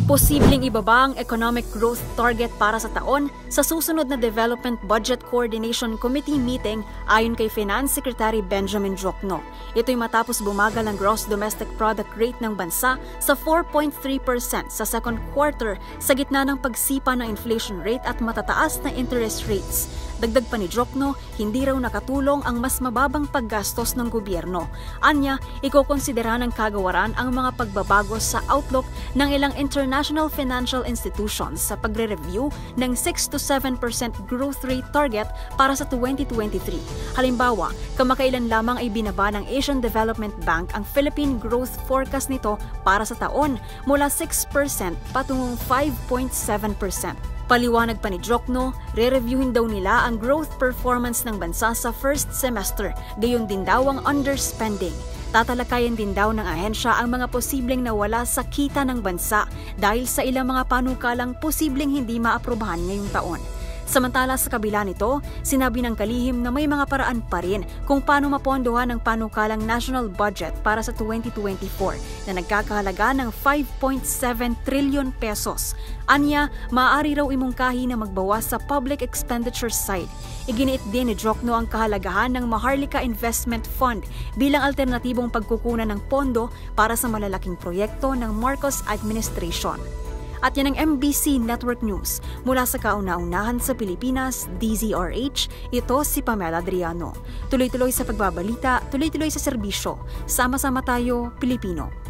Posibleng ibaba ang economic growth target para sa taon sa susunod na Development Budget Coordination Committee meeting ayon kay Finance Secretary Benjamin Diokno. Ito'y matapos bumagal ang gross domestic product rate ng bansa sa 4.3% sa second quarter sa gitna ng pagsipa ng inflation rate at matataas na interest rates. Dagdag pa ni Diokno, hindi raw nakatulong ang mas mababang paggastos ng gobyerno. Anya, ikokonsidera ng kagawaran ang mga pagbabago sa outlook ng ilang international financial institutions sa pagre-review ng 6 to 7% growth rate target para sa 2023. Halimbawa, kamakailan lamang ay binaba ng Asian Development Bank ang Philippine growth forecast nito para sa taon mula 6% patungong 5.7%. Paliwanag pa ni Diokno, re-reviewin daw nila ang growth performance ng bansa sa first semester, gayon din daw ang underspending. Tatalakayan din daw ng ahensya ang mga posibleng nawala sa kita ng bansa dahil sa ilang mga panukalang posibleng hindi maaprubahan ngayong taon. Samantala sa kabila nito, sinabi ng kalihim na may mga paraan pa rin kung paano mapondohan ang panukalang national budget para sa 2024 na nagkakahalaga ng 5.7 trillion pesos. Anya, maaari raw imungkahi na magbawas sa public expenditure side. Iginiit din ni Diokno ang kahalagahan ng Maharlika Investment Fund bilang alternatibong pagkukunan ng pondo para sa malalaking proyekto ng Marcos Administration. At yan ang MBC Network News. Mula sa kauna-unahan sa Pilipinas, DZRH, ito si Pamela Adriano. Tuloy-tuloy sa pagbabalita, tuloy-tuloy sa serbisyo. Sama-sama tayo, Pilipino.